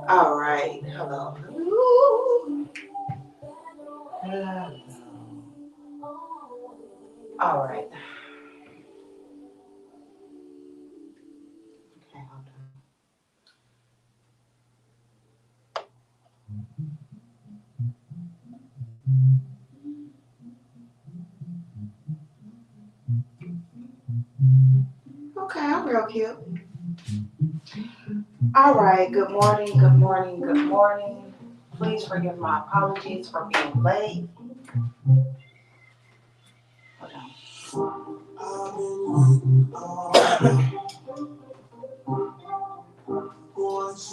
All right. Hello. Hello. Hello. All right. Okay, hold on. Okay, I'm real cute. All right. Good morning. Good morning. Good morning. Please forgive my apologies for being late. Hold on.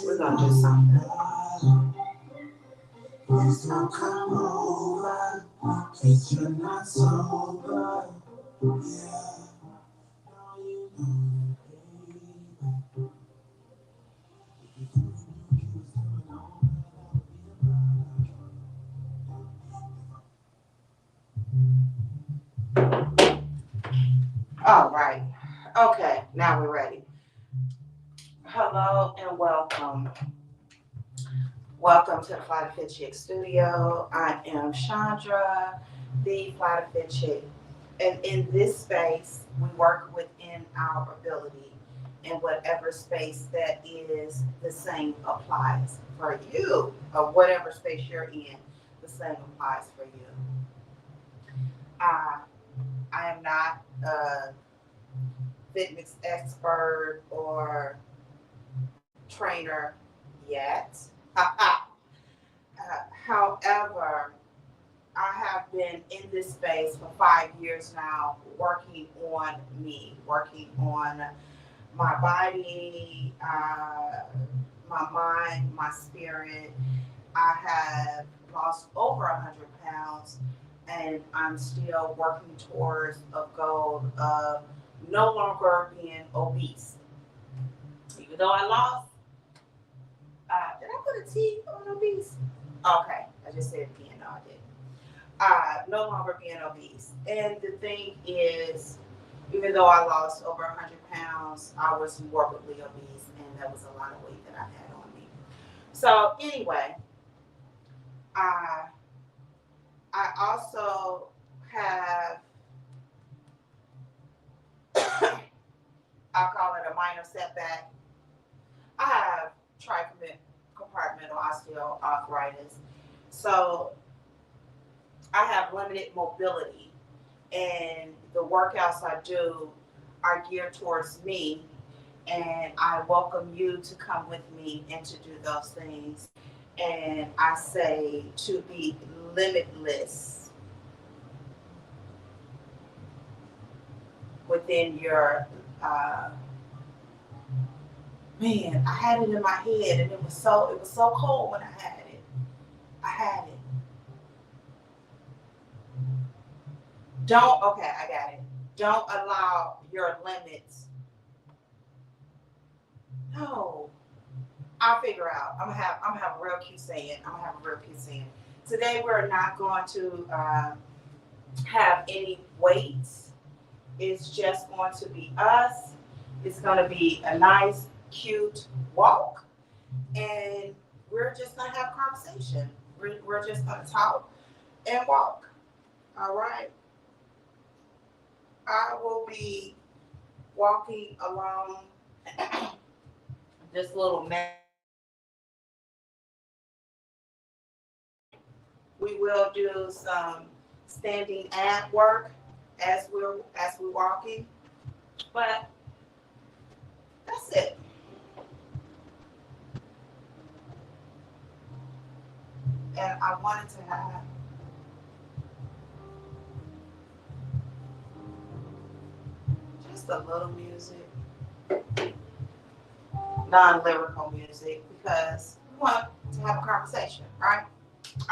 We're gonna do something. Please don't come over, 'cause you're not sober. Yeah, no, you know it, baby. All right. Okay, now we're ready. Hello and welcome. Welcome to the Fly to Fit Chick Studio. I am Chandra, the Fly to Fit Chick. And in this space, we work within our ability. And whatever space that is, the same applies for you. Or whatever space you're in, the same applies for you. Uh, I am not a fitness expert or trainer yet. However, I have been in this space for 5 years now, working on me, working on my body, my mind, my spirit. I have lost over 100 pounds, and I'm still working towards a goal of no longer being obese. Even though I lost, did I put a T on obese? Okay, I just said it again. No, I didn't. No longer being obese. And the thing is, even though I lost over 100 pounds, I was morbidly obese, and that was a lot of weight that I had on me. So, anyway, uh, I also have, I'll call it a minor setback. I have tricompartmental osteoarthritis. So, I have limited mobility, and the workouts I do are geared towards me, and I welcome you to come with me and to do those things. And I say to be limitless within your man. I had it in my head, and it was so cold when I had it. I had it. Don't okay, I got it. Don't allow your limits. No, I'll figure out. I'm gonna have a real cute saying. I'm gonna have a real cute saying. Today we're not going to have any weights. It's just going to be us. It's going to be a nice, cute walk, and we're just going to have conversation. We're just going to talk and walk. All right. I will be walking along this little map. We will do some standing ab work as we're walking, but that's it. And I wanted to have just a little music, non-lyrical music, because we want to have a conversation, right?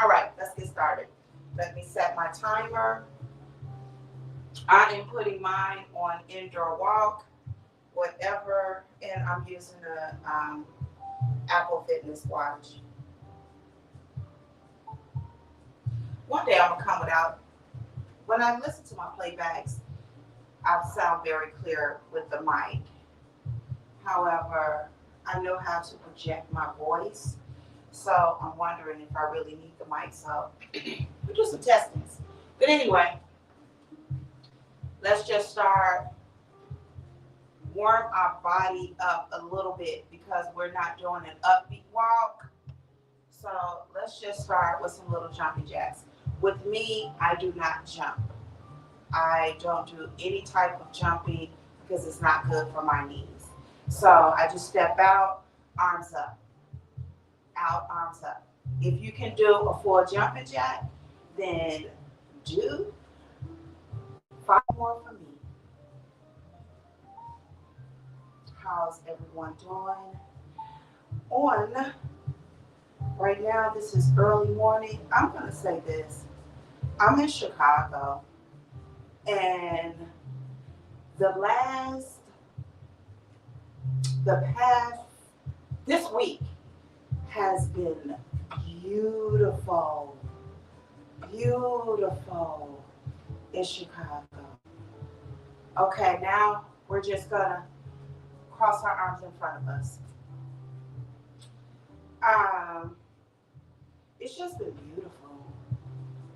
All right, let's get started. Let me set my timer. I am putting mine on indoor walk, whatever, and I'm using a Apple Fitness watch. One day I'm gonna come without. When I listen to my playbacks, I sound very clear with the mic. However, I know how to project my voice, so I'm wondering if I really need the mic. So we do some testings. But anyway, let's just start. Warm our body up a little bit because we're not doing an upbeat walk. So let's just start with some little jumping jacks. With me, I do not jump. I don't do any type of jumping because it's not good for my knees. So I just step out, arms up, out, arms up. If you can do a full jumping jack, then do 5 more for me. How's everyone doing? Right now, this is early morning. I'm going to say this. I'm in Chicago, and this week has been beautiful in Chicago. Okay, now we're just going to cross our arms in front of us. It's just been beautiful.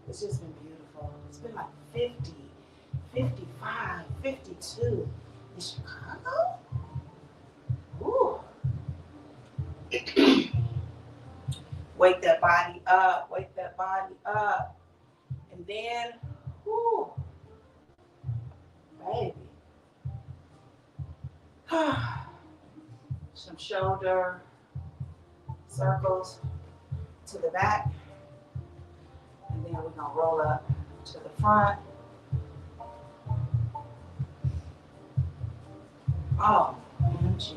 It's been like 50, 55, 52 in Chicago. Ooh. Wake that body up. And then, ooh, baby. Some shoulder circles to the back. And then we're going to roll up to the front. Oh, OMG.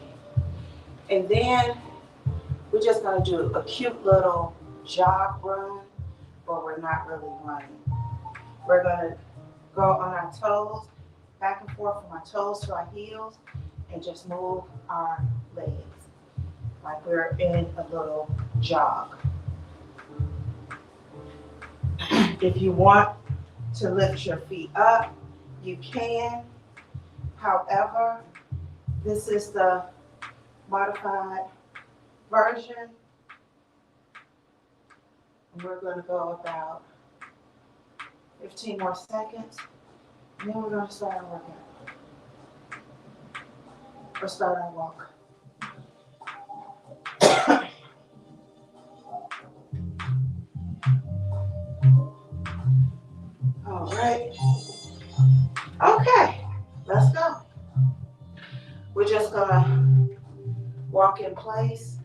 And then we're just going to do a cute little jog run, but we're not really running. We're going to go on our toes, back and forth from our toes to our heels, and just move our legs like we're in a little jog. If you want to lift your feet up, you can. However, this is the modified version. We're going to go about 15 more seconds, and then we're going to start our workout. Or start our walk. All right. Okay, let's go. We're just gonna walk in place.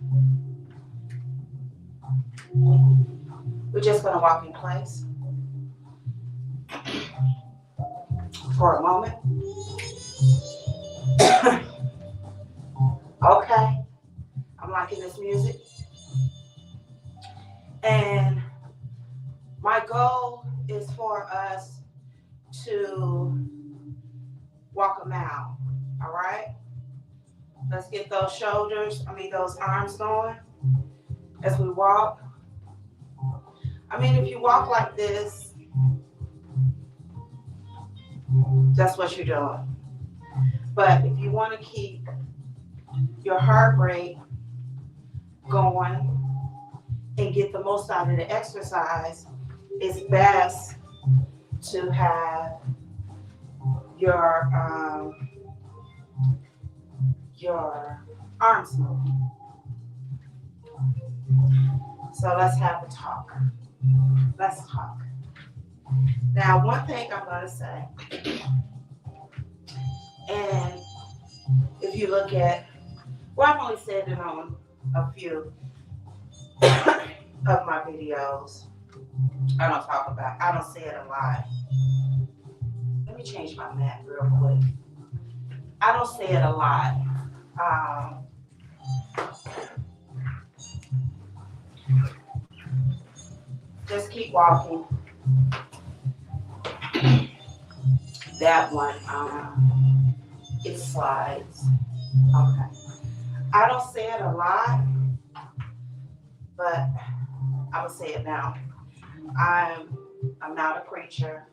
For a moment. Okay, I'm liking this music. And my goal is for us to walk a mile, all right? Let's get those arms going as we walk. If you walk like this, that's what you're doing. But if you want to keep your heart rate going and get the most out of the exercise, it's best to have your arms moving. So let's have a talk. Let's talk. Now, one thing I'm going to say, and if you look at, I've only said it on a few of my videos. I don't say it a lot. Let me change my mat real quick. I don't say it a lot. Just keep walking. That one, it slides. Okay. I don't say it a lot, but I'm gonna say it now. I'm not a preacher.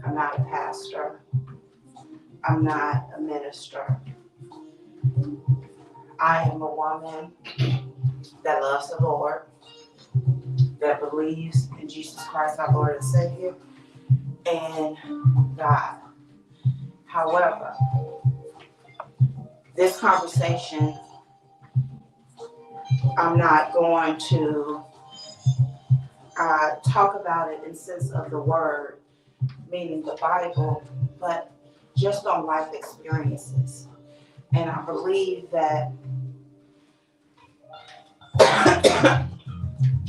I'm not a pastor. I'm not a minister. I am a woman that loves the Lord, that believes in Jesus Christ, our Lord and Savior, and God. However, this conversation, I'm not going to talk about it in sense of the word, meaning the Bible, but just on life experiences. And I believe that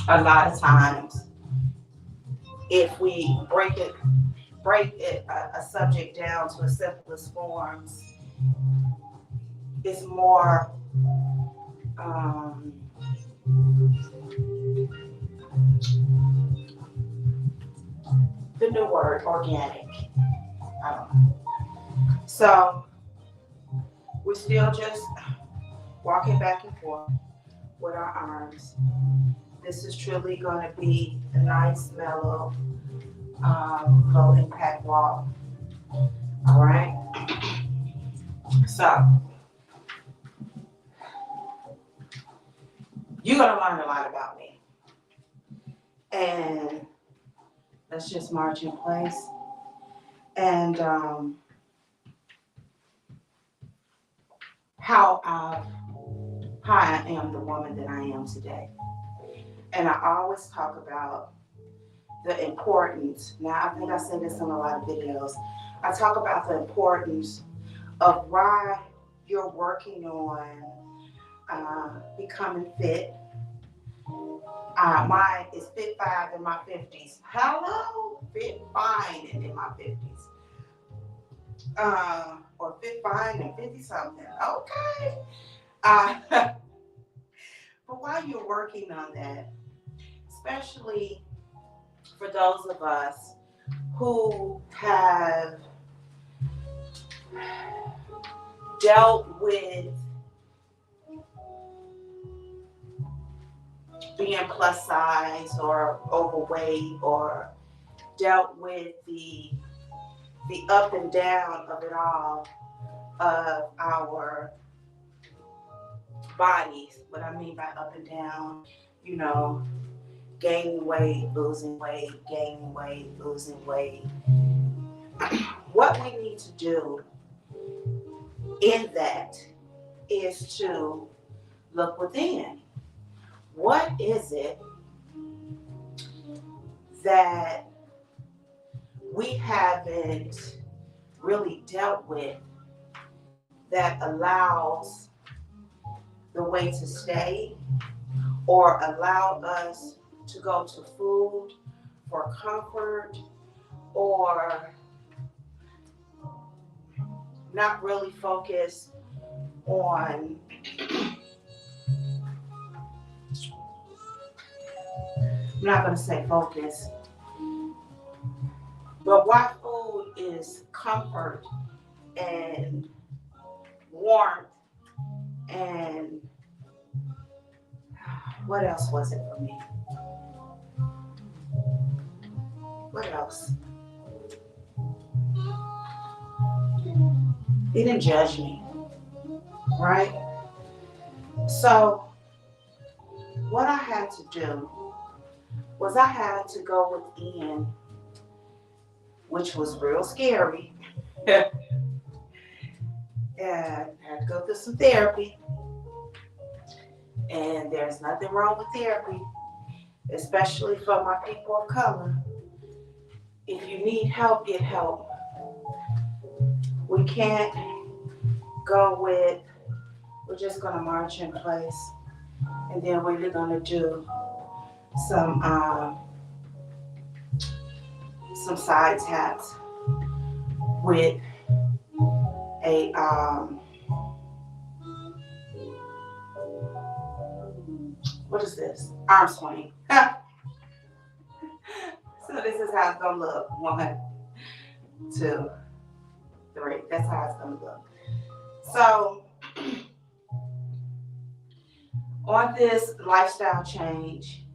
a lot of times, if we break a subject down to its simplest forms, it's more the new word, organic. I don't know. So we're still just walking back and forth with our arms. This is truly going to be a nice, mellow, low impact walk. All right. So you're going to learn a lot about me. And let's just march in place. And how I am the woman that I am today. And I always talk about the importance. Now, I think I say this in a lot of videos. I talk about the importance of why you're working on becoming fit. Mine is Fit 5 in my 50s. Hello? Fit fine and in my 50s. Or Fit fine and 50 something. Okay. But while you're working on that, especially for those of us who have dealt with being plus size or overweight, or dealt with the up and down of it all, of our bodies. What I mean by up and down, gaining weight, losing weight, gaining weight, losing weight. What we need to do in that is to look within. What is it that we haven't really dealt with that allows the weight to stay, or allow us to go to food for comfort, or not really focus on I'm not going to say focus, but why food is comfort and warmth, and what else was it for me? What else? He didn't judge me, right? So what I had to do was I had to go within, which was real scary. And I had to go through some therapy. And there's nothing wrong with therapy, especially for my people of color. If you need help, get help. We can't go with, we're just going to march in place, and then we're going to do some side taps with a what is this? Arm swing. So this is how it's gonna look. 1, 2, 3. That's how it's gonna look. So on this lifestyle change,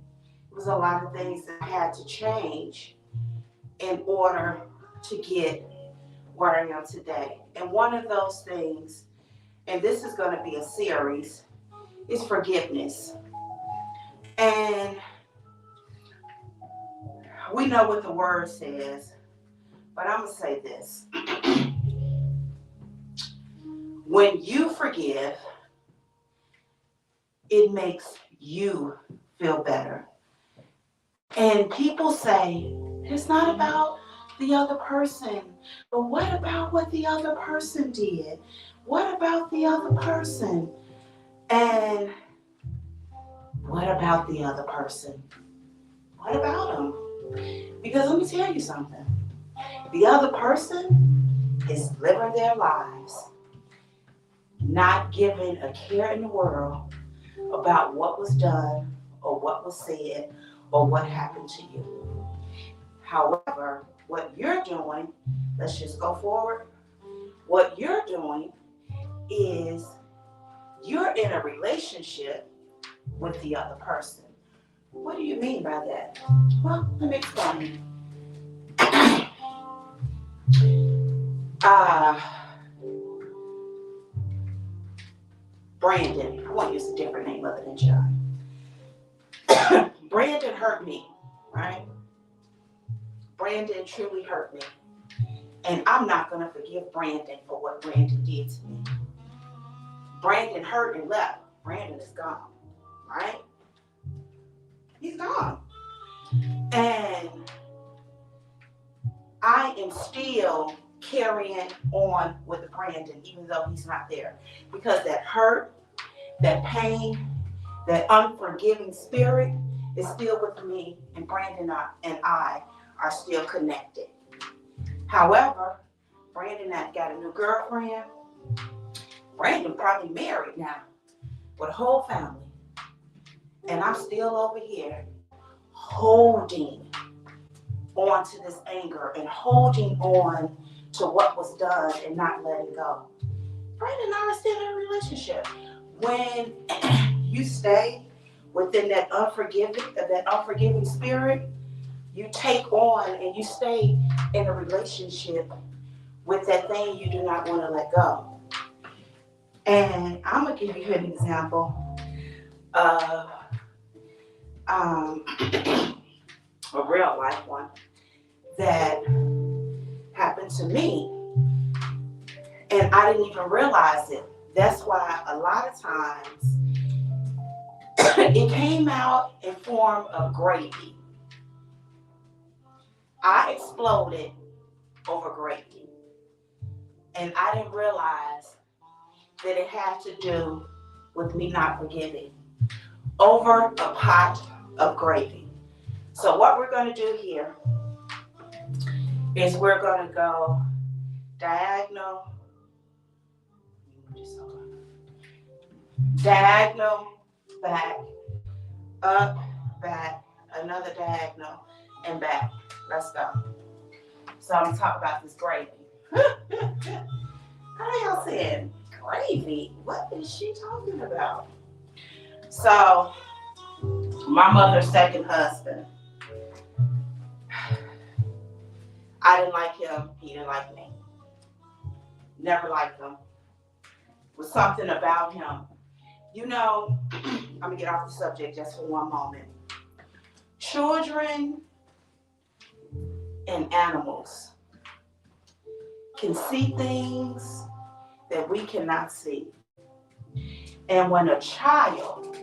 it was a lot of things that I had to change in order to get where I am today. And one of those things, and this is going to be a series, is forgiveness. And we know what the word says, but I'm going to say this. When you forgive, it makes you feel better. And people say, it's not about the other person, but what about what the other person did? What about the other person? And what about the other person? What about them? Because let me tell you something. The other person is living their lives, not giving a care in the world about what was done or what was said or what happened to you. However, what you're doing, let's just go forward. What you're doing is you're in a relationship with the other person. What do you mean by that? Well, let me explain. Brandon, I want to use a different name other than John. Brandon hurt me, right? Brandon truly hurt me. And I'm not going to forgive Brandon for what Brandon did to me. Brandon hurt and left. Brandon is gone, right? He's gone. And I am still carrying on with Brandon, even though he's not there. Because that hurt, that pain, that unforgiving spirit is still with me, and Brandon and I are still connected. However, Brandon has got a new girlfriend. Brandon probably married now with a whole family. And I'm still over here holding on to this anger and holding on to what was done and not letting go. Brandon and I are still in a relationship. When you stay within that unforgiving spirit, you take on and you stay in a relationship with that thing you do not want to let go. And I'm going to give you an example of a real life one that happened to me. And I didn't even realize it. That's why a lot of times it came out in form of gravy. I exploded over gravy. And I didn't realize that it had to do with me not forgiving over a pot of gravy. So what we're going to do here is we're going to go diagonal, back, up, back, another diagonal, and back. Let's go. So I'm going to talk about this gravy. How y'all saying gravy? What is she talking about? So, my mother's second husband. I didn't like him. He didn't like me. Never liked him. Was something about him. You know, I'm going to get off the subject just for one moment. Children and animals can see things that we cannot see. And when a child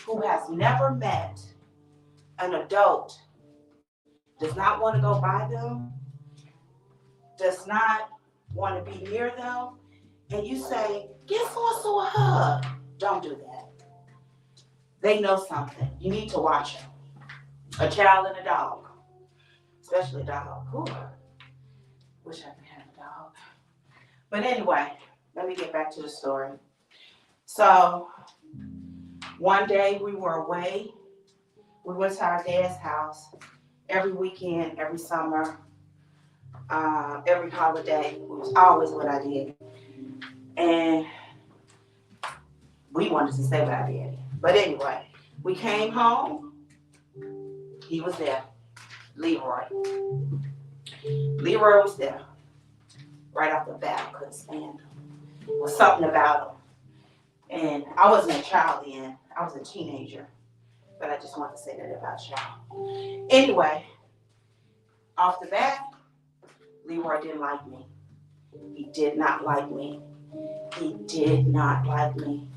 who has never met an adult does not want to go by them, does not want to be near them, and you say, get so a hug, don't do that. They know something. You need to watch them. A child and a dog, especially a dog. Ooh, wish I could have a dog. But anyway, let me get back to the story. So one day we were away. We went to our dad's house every weekend, every summer, every holiday. It was always what I did. And we wanted to stay with our daddy. But anyway, we came home. He was there. Leroy. Leroy was there. Right off the bat, I couldn't stand him. There was something about him. And I wasn't a child then. I was a teenager. But I just want to say that about y'all. Anyway, off the bat, Leroy didn't like me. He did not like me. He did not like me.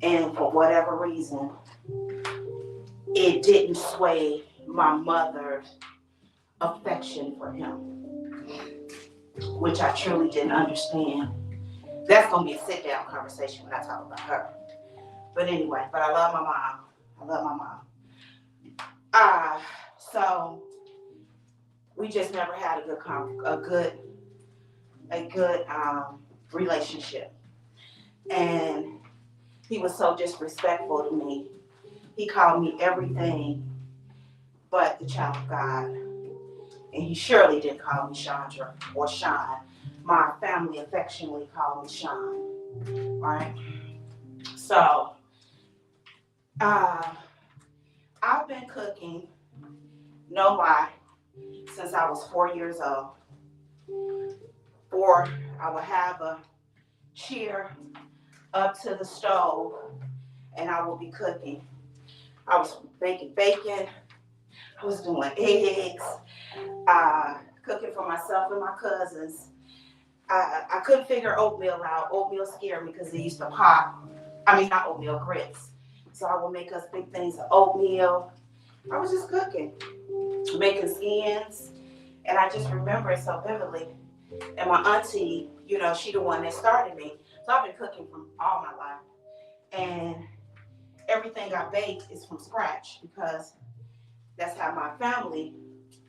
And for whatever reason, it didn't sway my mother's affection for him, which I truly didn't understand. That's going to be a sit-down conversation when I talk about her. But anyway, but I love my mom. I love my mom. So we just never had a good relationship. And he was so disrespectful to me. He called me everything but the child of God. And he surely didn't call me Chandra or Sean. My family affectionately called me Sean. Right? So, I've been cooking, no lie, since I was 4 years old. I would have a chair up to the stove and I will be cooking. I was baking bacon. I was doing eggs, cooking for myself and my cousins. I couldn't figure oatmeal out. Oatmeal scared me because it used to pop. I mean, not oatmeal, grits. So I would make us big things of oatmeal. I was just cooking, making skins. And I just remember it so vividly. And my auntie, you know, she the one that started me. So I've been cooking from all my life. And everything I bake is from scratch because that's how my family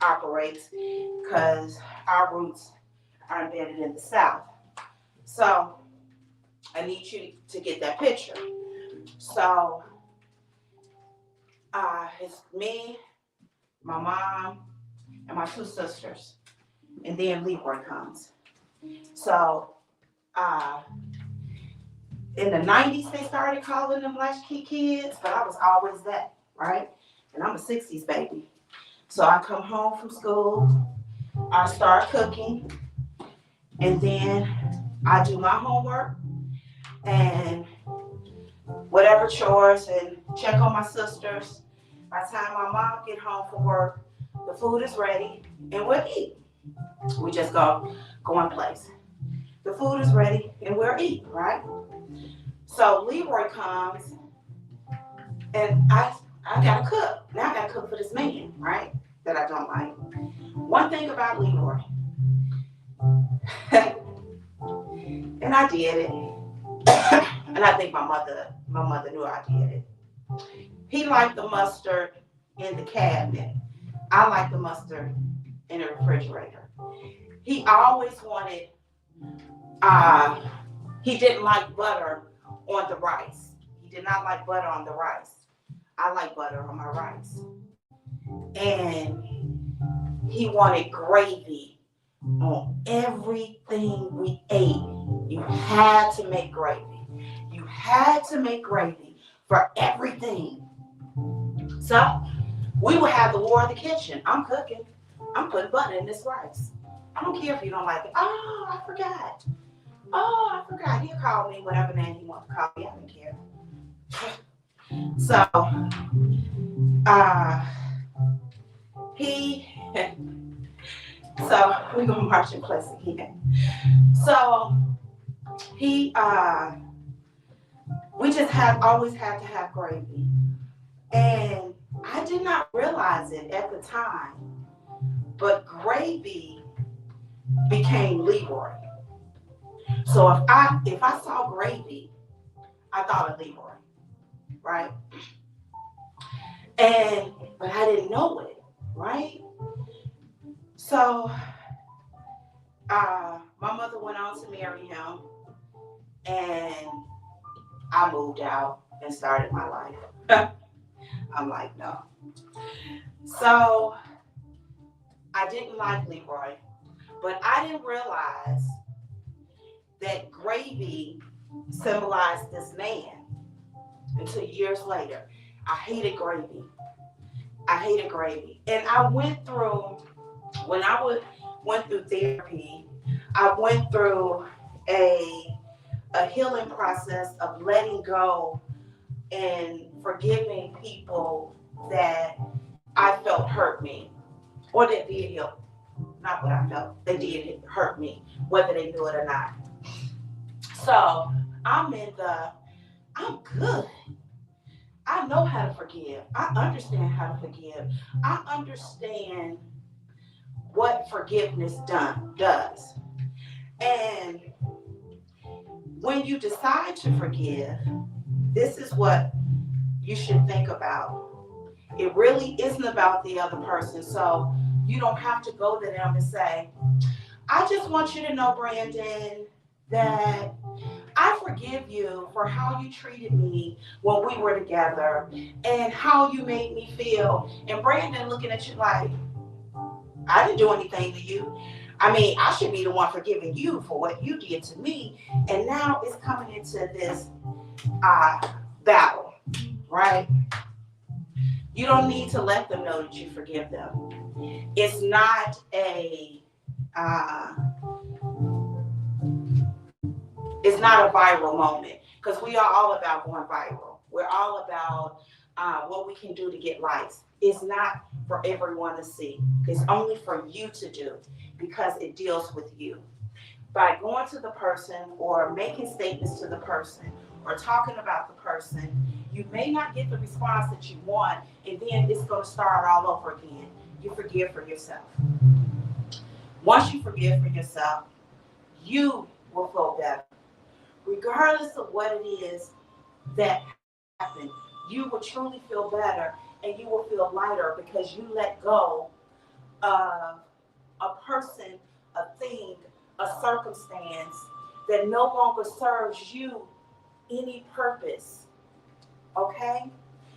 operates, because our roots are embedded in the South. So I need you to get that picture. So it's me, my mom, and my 2 sisters. And then Leroy comes. So in the 90s, they started calling them latchkey kids, but I was always that, right? And I'm a 60s baby. So I come home from school, I start cooking, and then I do my homework and whatever chores and check on my sisters. By the time my mom get home from work, the food is ready and we'll eat. We just go in place. The food is ready and we'll eat, right? So Leroy comes and I gotta cook. Now I gotta cook for this man, right? That I don't like. One thing about Leroy, and I did it, and I think my mother knew I did it. He liked the mustard in the cabinet. I like the mustard in the refrigerator. He always wanted, he didn't like butter on the rice. He did not like butter on the rice. I like butter on my rice. And he wanted gravy on everything we ate. You had to make gravy. You had to make gravy for everything. So we would have the war in the kitchen. I'm cooking. I'm putting butter in this rice. I don't care if you don't like it. Oh, I forgot. He'll call me whatever name he wants to call me. I don't care. So, we're going to march in place again. So, we just always had to have gravy. And I did not realize it at the time, but gravy became Leroy. So if I saw gravy, I thought of Leroy, right? But I didn't know it, right? So my mother went on to marry him, And I moved out and started my life. I'm like, no. So I didn't like Leroy, but I didn't realize that gravy symbolized this man until years later. I hated gravy. I hated gravy. And I went through, when went through therapy, I went through a healing process of letting go and forgiving people that I felt hurt me or that did help. Not what I felt. They did hurt me, whether they knew it or not. So I'm good. I know how to forgive. I understand how to forgive. I understand what forgiveness does. And when you decide to forgive, this is what you should think about. It really isn't about the other person. So you don't have to go to them and say, I just want you to know, Brandon, that I forgive you for how you treated me when we were together and how you made me feel. And Brandon looking at you like, I didn't do anything to you. I mean, I should be the one forgiving you for what you did to me. And now it's coming into this battle, right? You don't need to let them know that you forgive them. It's not uh, it's not a viral moment because we are all about going viral. We're all about what we can do to get likes. It's not for everyone to see. It's only for you to do because it deals with you. By going to the person or making statements to the person or talking about the person, you may not get the response that you want, and then it's going to start all over again. You forgive for yourself. Once you forgive for yourself, you will feel better. Regardless of what it is that happened, you will truly feel better and you will feel lighter because you let go of a person, a thing, a circumstance that no longer serves you any purpose. Okay?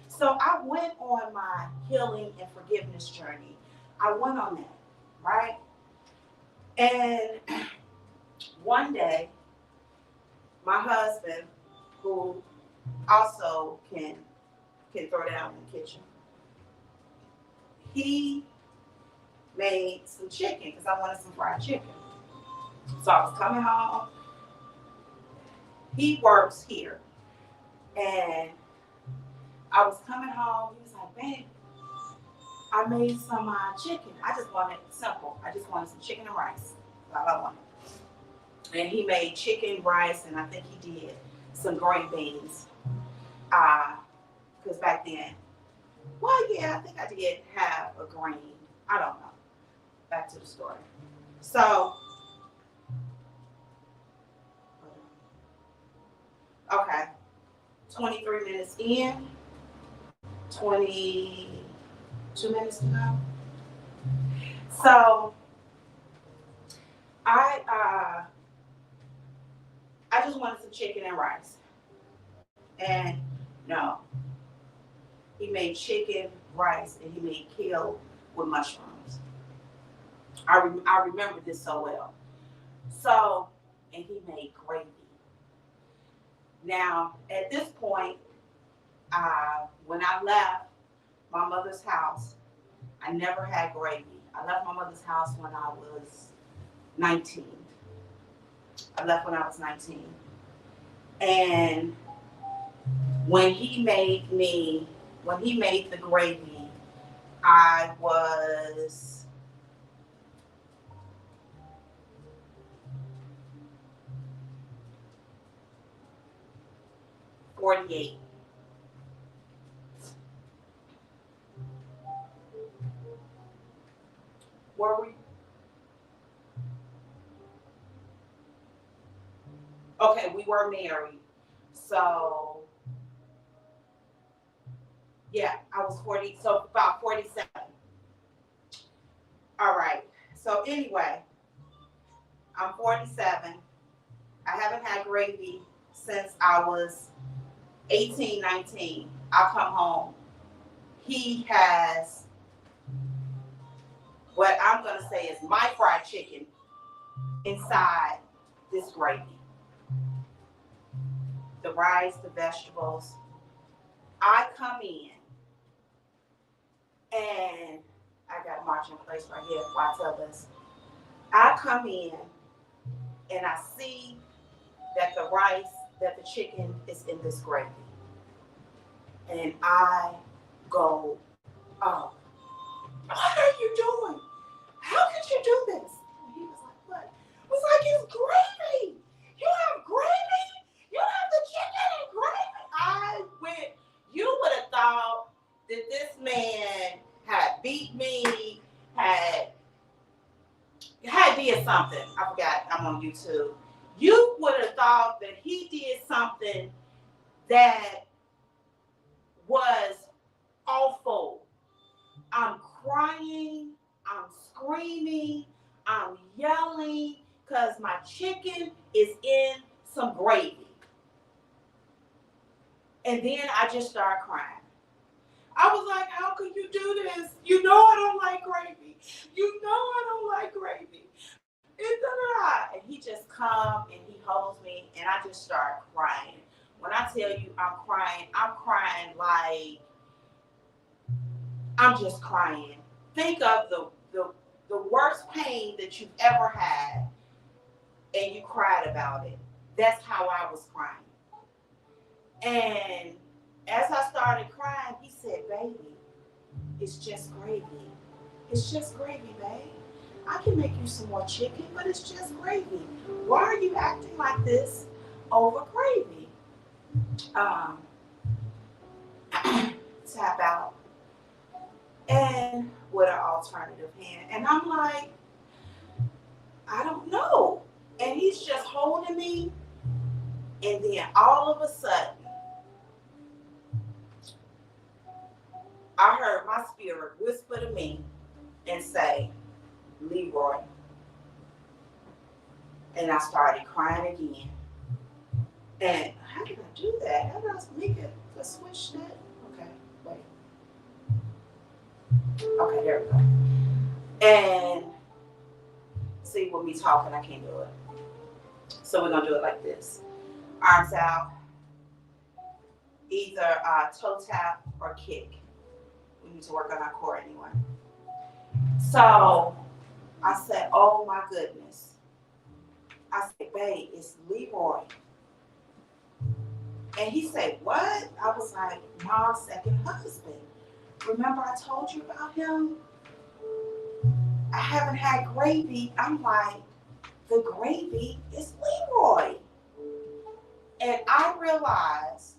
So I went on my healing and forgiveness journey. I went on that, right? And one day, my husband, who also can throw down in the kitchen, he made some chicken because I wanted some fried chicken. So I was coming home. He works here. And I was coming home. He was like, babe, I made some chicken. I just wanted simple. I just wanted some chicken and rice. That's all I wanted. And he made chicken, rice, and I think he did some green beans. Because back then, well, yeah, I think I did have a green. I don't know. Back to the story. So, okay, 23 minutes in, 22 minutes to go. So, I just wanted some chicken and rice. And no, he made chicken, rice, and he made kale with mushrooms. I remember this so well. So, and he made gravy. Now, at this point, when I left my mother's house, I never had gravy. I left my mother's house when I was 19. I left when I was 19. And when he made the gravy, I was 48. Were we? Okay, we were married. So, yeah, I was 40, so about 47. All right. So anyway, I'm 47. I haven't had gravy since I was 18, 19. I'll come home. He has what I'm going to say is my fried chicken inside this gravy. The rice, the vegetables. I come in and I got a marching place right here. Why tell this? I come in and I see that the rice, that the chicken is in this gravy. And I go, oh, what are you doing? How could you do this? And he was like, what? I was like, it's gravy. You have gravy? You have the chicken and gravy? I went, you would have thought that this man had beat me, had did something. I forgot, I'm on YouTube. You would have thought that he did something that was awful. I'm crying, I'm screaming, I'm yelling because my chicken is in some gravy. And then I just started crying. I was like, how could you do this? You know I don't like gravy. You know I don't like gravy. And he just come and he holds me and I just start crying. When I tell you I'm crying like I'm just crying. Think of the worst pain that you've ever had and you cried about it. That's how I was crying. And as I started crying, he said, baby, it's just gravy. It's just gravy, babe. I can make you some more chicken, but it's just gravy. Why are you acting like this over gravy? Tap out. And with an alternative hand. And I'm like, I don't know. And he's just holding me. And then all of a sudden, I heard my spirit whisper to me and say, Leroy. And I started crying again. And how did I do that? How did I make it to switch that? Okay, wait. Okay, there we go. And see, with me talking, I can't do it. So we're going to do it like this. Arms out. Either toe tap or kick. We need to work on our core anyway. So I said, oh my goodness. I said, babe, it's Leroy. And he said, what? I was like, Mom's second husband. Remember I told you about him? I haven't had gravy. I'm like, the gravy is Leroy. And I realized,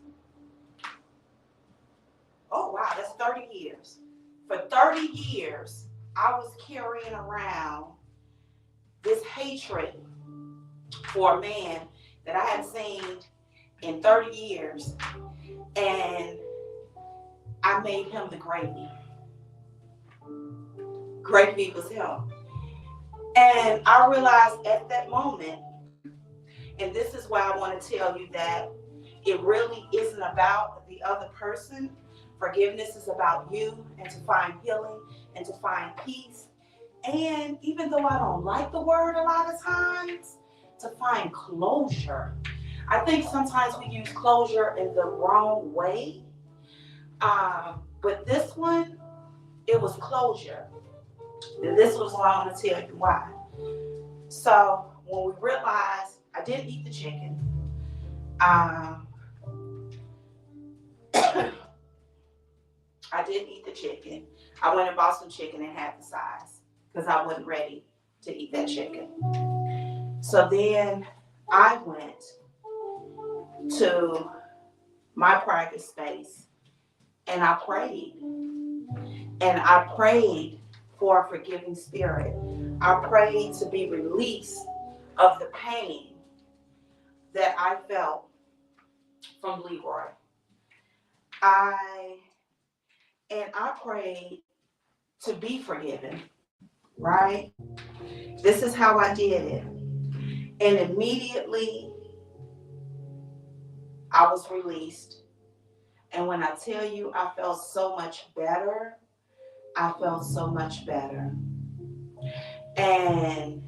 oh wow, that's 30 years. For 30 years, I was carrying around this hatred for a man that I hadn't seen in 30 years. And I made him the gravy. Gravy was him. And I realized at that moment, and this is why I want to tell you that it really isn't about the other person. Forgiveness is about you and to find healing and to find peace. And even though I don't like the word a lot of times, to find closure. I think sometimes we use closure in the wrong way. But this one, it was closure. And this was why I want to tell you why. So when we realized I didn't eat the chicken, I didn't eat the chicken. I went and bought some chicken and had the size because I wasn't ready to eat that chicken. So then I went to my private space and I prayed. And I prayed for a forgiving spirit. I prayed to be released of the pain that I felt from Leroy. I prayed to be forgiven, right? This is how I did it. And immediately I was released. And when I tell you I felt so much better, I felt so much better. And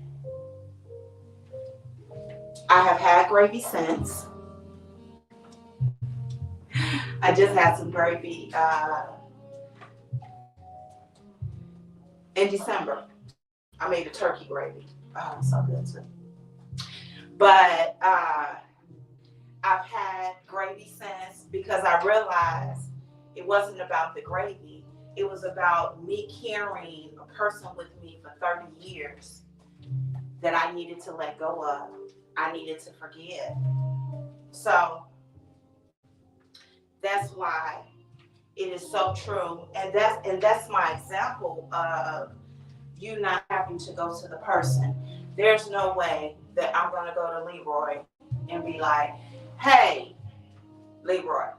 I have had gravy since. I just had some gravy in December. I made a turkey gravy. Oh, it's so good too. But I've had gravy since because I realized it wasn't about the gravy. It was about me carrying a person with me for 30 years that I needed to let go of. I needed to forgive. So that's why it is so true. And that's my example of you not having to go to the person. There's no way that I'm gonna go to Leroy and be like, hey, Leroy,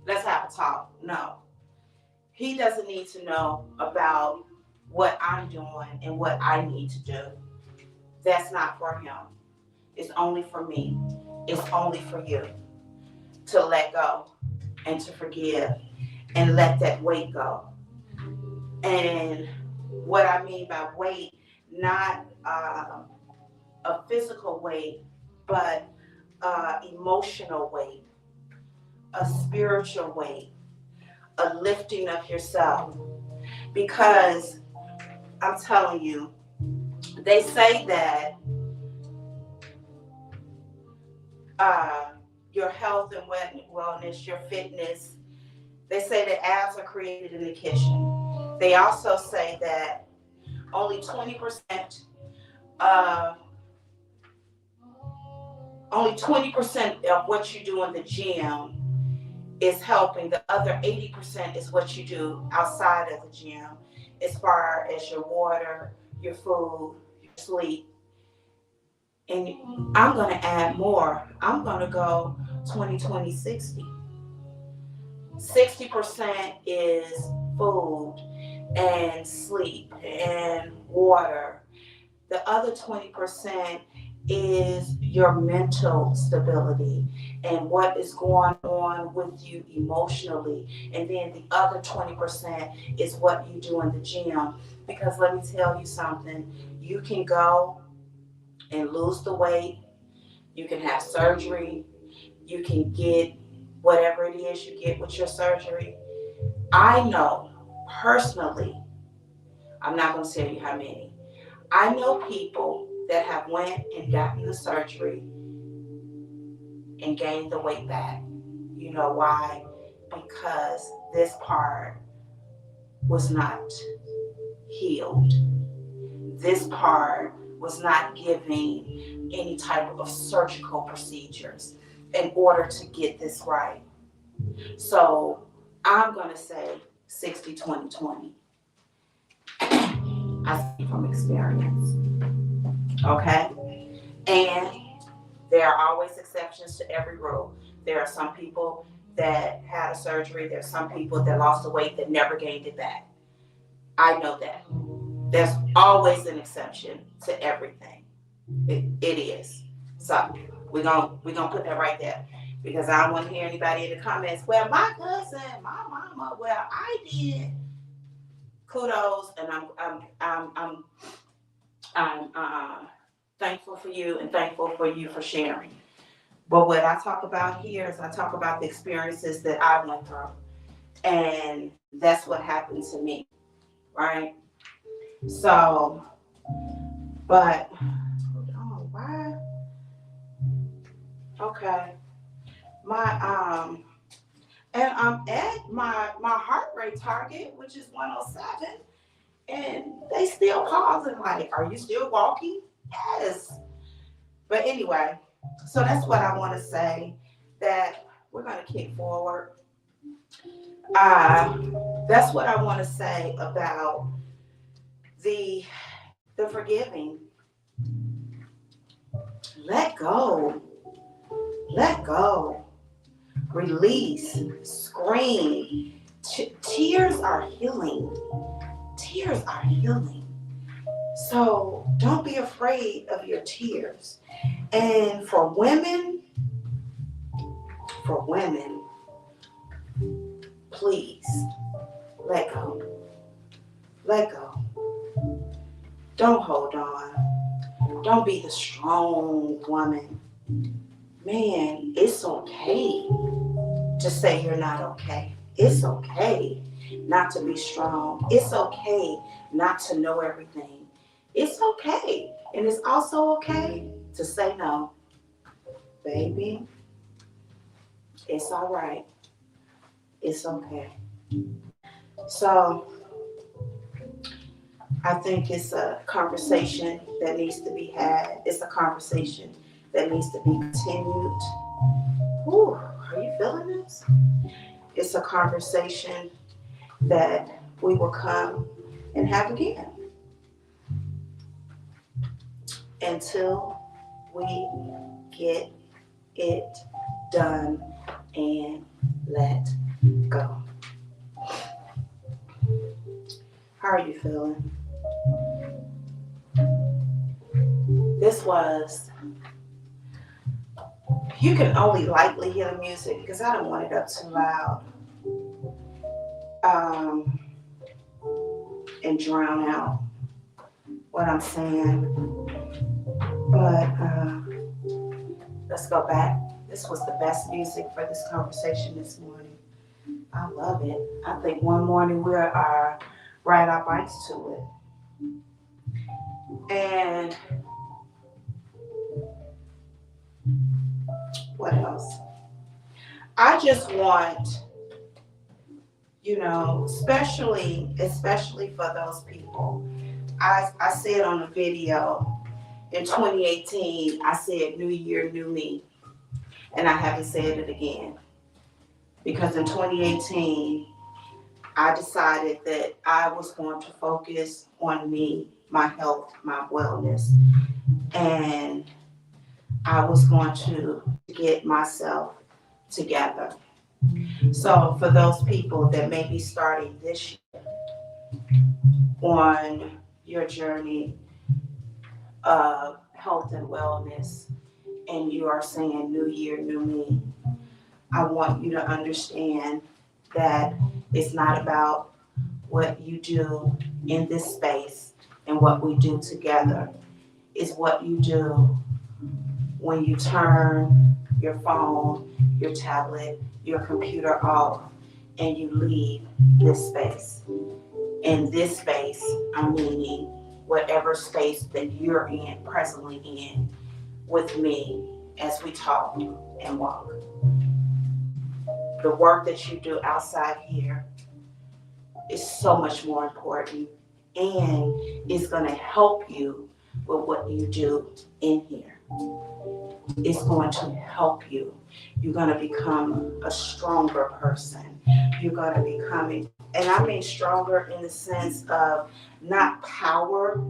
let's have a talk. No. He doesn't need to know about what I'm doing and what I need to do. That's not for him. It's only for me. It's only for you to let go and to forgive and let that weight go. And what I mean by weight, not a physical weight, but emotional weight, a spiritual weight, a lifting of yourself. Because I'm telling you, they say that your health and wellness, your fitness, they say that abs are created in the kitchen. They also say that only 20% of what you do in the gym is helping. The other 80% is what you do outside of the gym, as far as your water, your food, your sleep. And I'm going to add more. I'm going to go 20-20-60. 60% is food and sleep and water. The other 20% is your mental stability and what is going on with you emotionally. And then the other 20% is what you do in the gym. Because let me tell you something, you can go and lose the weight, you can have surgery, you can get whatever it is you get with your surgery. I know personally, I'm not going to tell you how many. I know people that have went and gotten the surgery and gained the weight back. You know why? Because this part was not healed. This part was not giving any type of surgical procedures in order to get this right. So I'm going to say 60-20-20. I speak from experience. Okay? And there are always exceptions to every rule. There are some people that had a surgery. There are some people that lost the weight that never gained it back. I know that. There's always an exception to everything. It is. So we're gonna put that right there. Because I don't want to hear anybody in the comments, well, my cousin, my mama, well, I did. Kudos, and I'm thankful for you and thankful for you for sharing. But what I talk about here is I talk about the experiences that I went through. And that's what happened to me, right? So, but, hold on, why? Okay. And I'm at my heart rate target, which is 107, and they still calling like, are you still walking? Yes. But anyway, so that's what I want to say, that we're going to kick forward. That's what I want to say about the forgiving. Let go. Let go. Release. Scream. Tears are healing. Tears are healing. So don't be afraid of your tears. And for women, for women, please let go. Let go. Don't hold on. Don't be the strong woman. Man, it's okay to say you're not okay. It's okay not to be strong. It's okay not to know everything. It's okay. And it's also okay to say no. Baby, it's all right. It's okay. So I think it's a conversation that needs to be had. It's a conversation that needs to be continued. Whew, are you feeling this? It's a conversation that we will come and have again until we get it done and let go. How are you feeling? This was, you can only lightly hear the music because I don't want it up too loud and drown out what I'm saying. But let's go back. This was the best music for this conversation this morning. I love it. I think one morning we'll ride our bikes to it. And what else? I just want, especially for those people. I said on the video in 2018, I said, New Year, new me. And I haven't said it again. Because in 2018, I decided that I was going to focus on me, my health, my wellness. And I was going to get myself together. So for those people that may be starting this year on your journey of health and wellness, and you are saying new year, new me, I want you to understand that it's not about what you do in this space and what we do together. It's what you do when you turn your phone, your tablet, your computer off, and you leave this space. In this space, I'm meaning whatever space that you're in, presently in, with me as we talk and walk. The work that you do outside here is so much more important and it's going to help you with what you do in here. It's going to help you. You're going to become a stronger person. You're going to become, and I mean stronger in the sense of not power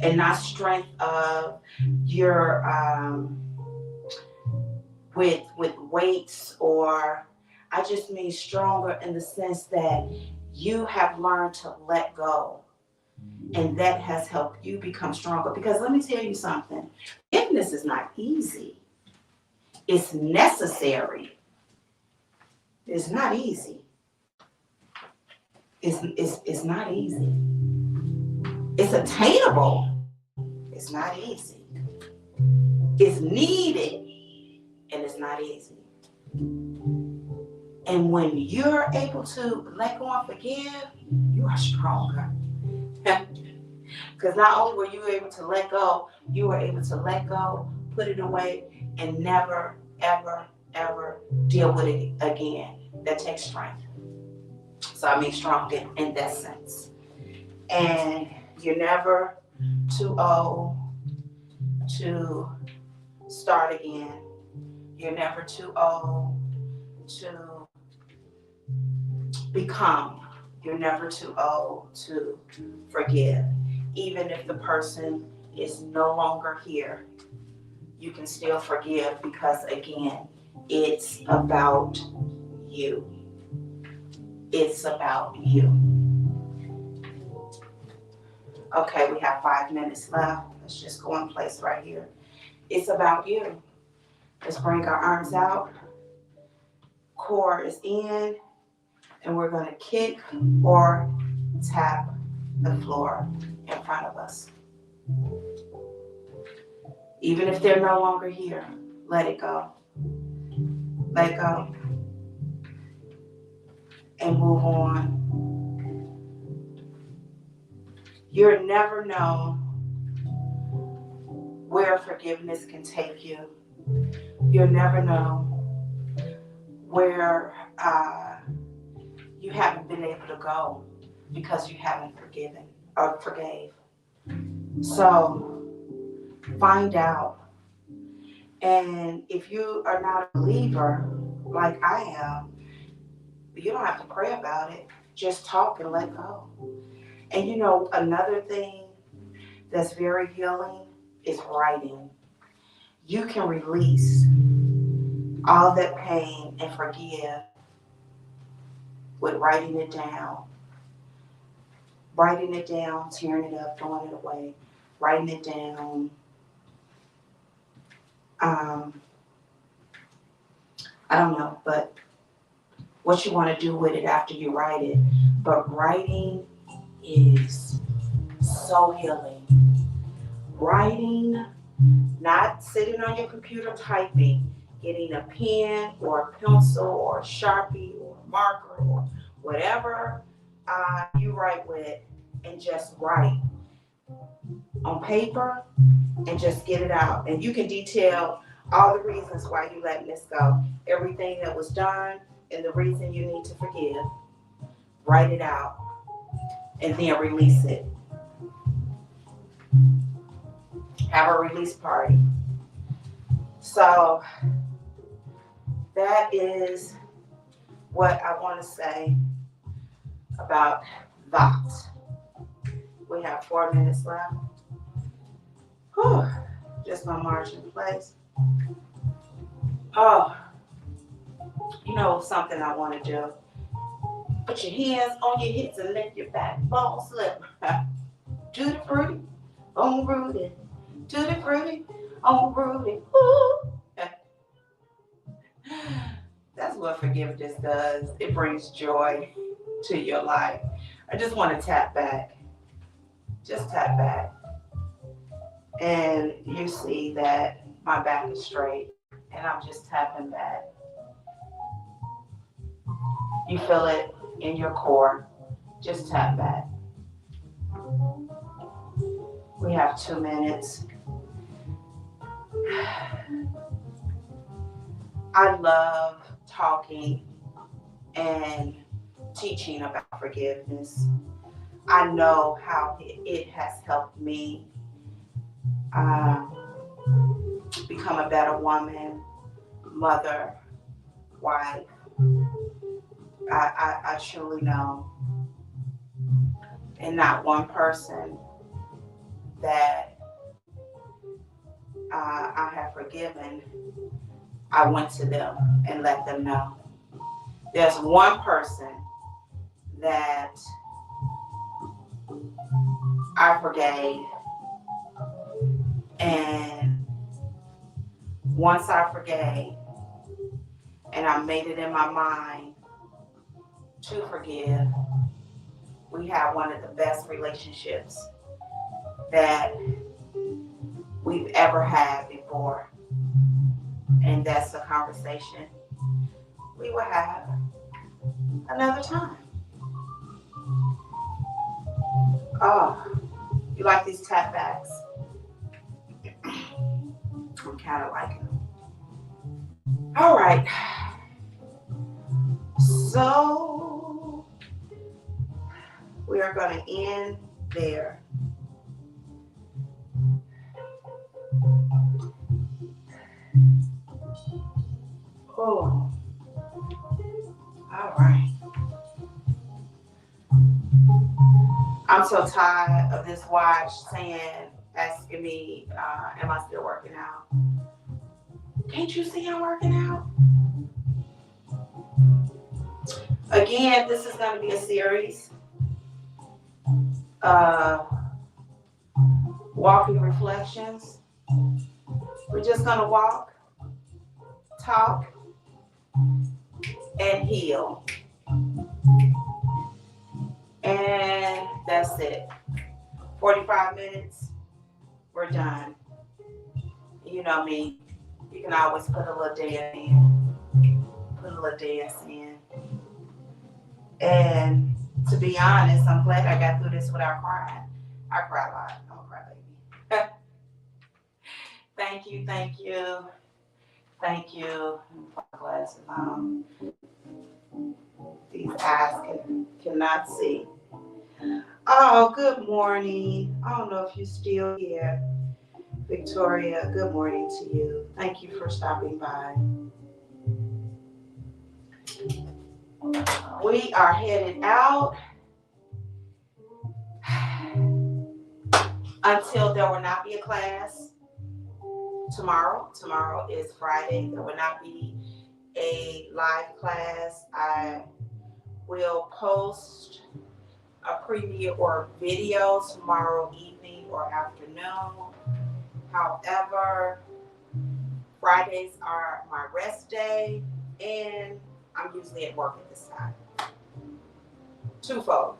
and not strength of your with weights, or I just mean stronger in the sense that you have learned to let go, and that has helped you become stronger. Because let me tell you something, forgiveness is not easy. It's necessary. It's not easy. It's not easy. It's attainable. It's not easy. It's needed, and it's not easy. And when you're able to let go and forgive, you are stronger. Because not only were you able to let go, you were able to let go, put it away, and never, ever, ever deal with it again. That takes strength. So I mean strong in that sense. And you're never too old to start again. You're never too old to become. You're never too old to forgive. Even if the person is no longer here, you can still forgive because, again, it's about you. It's about you. Okay, we have 5 minutes left. Let's just go in place right here. It's about you. Let's bring our arms out core is in, and we're going to kick or tap the floor in front of us. Even if they're no longer here, let it go. Let go. And move on. You'll never know where forgiveness can take you. You'll never know where you haven't been able to go because you haven't forgiven or forgave. So find out. And if you are not a believer like I am, you don't have to pray about it. Just talk and let go. And you know, another thing that's very healing is writing. You can release all that pain and forgive with writing it down. Writing it down, tearing it up, throwing it away, writing it down. I don't know, but what you want to do with it after you write it. But writing is so healing. Writing, not sitting on your computer typing, getting a pen or a pencil or a Sharpie or a marker or whatever you write with, and just write on paper and just get it out. And you can detail all the reasons why you letting this go. Everything that was done and the reason you need to forgive. Write it out and then release it. Have a release party. So that is what I want to say about that. We have 4 minutes left. Whew. Just gonna march in place. Oh, you know something I want to do? Put your hands on your hips and let your backbone slip. Tutti frutti, on Rudy. Tutti frutti, on Rudy. Ooh. That's what forgiveness does. It brings joy to your life. I just want to tap back. Just tap back. And you see that my back is straight and I'm just tapping back. You feel it in your core. Just tap back. We have 2 minutes. I love talking and teaching about forgiveness. I know how it has helped me become a better woman, mother, wife. I truly know. And not one person that I have forgiven, I went to them and let them know. There's one person that I forgave, and once I forgave and I made it in my mind to forgive, we have one of the best relationships that we've ever had before. And that's a conversation we will have another time. Oh, you like these tap backs? I'm kind of liking them. All right. So we are going to end there. Oh, all right. I'm so tired of this watch asking me, am I still working out? Can't you see I'm working out? Again, this is going to be a series. Walking reflections. We're just going to walk, talk, and heal. And that's it. 45 minutes, we're done. You know me. You can always put a little dance in. Put a little dance in. And to be honest, I'm glad I got through this without crying. I cry a lot. I'm a crybaby. Thank you, thank you, thank you. Put my glasses on. These eyes cannot see. Oh, good morning. I don't know if you're still here. Victoria, good morning to you. Thank you for stopping by. We are headed out until there will not be a class tomorrow. Tomorrow is Friday. There will not be a live class. I will post a preview or video tomorrow evening or afternoon. However, Fridays are my rest day, and I'm usually at work at this time. Twofold.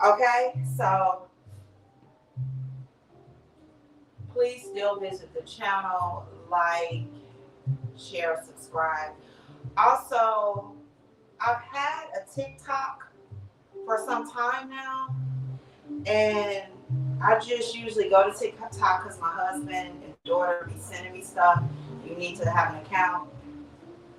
Okay, so please still visit the channel, like, share, subscribe. Also, I've had a TikTok for some time now, and I just usually go to TikTok because my husband and daughter be sending me stuff. You need to have an account.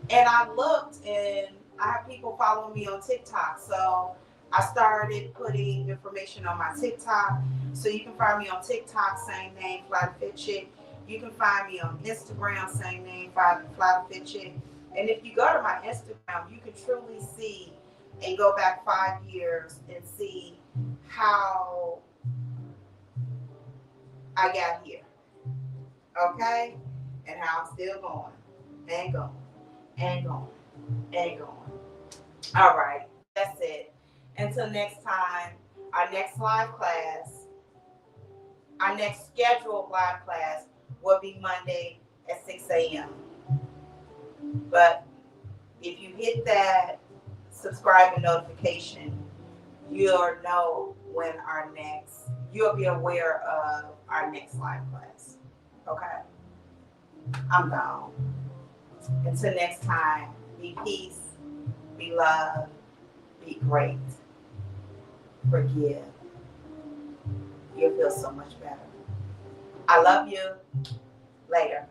And I looked, and I have people following me on TikTok. So I started putting information on my TikTok. So you can find me on TikTok, same name, Fly to Fit Chick. You can find me on Instagram, same name, Fly to Fit Chick. And if you go to my Instagram, you can truly see and go back 5 years and see how I got here. Okay? And how I'm still going and going and going and going. All right. That's it. Until next time, our next live class, our next scheduled live class will be Monday at 6 a.m. But if you hit that subscribe and notification, you'll know when you'll be aware of our next live class. Okay? I'm gone. Until next time, be peace, be love, be great. Forgive. You'll feel so much better. I love you. Later.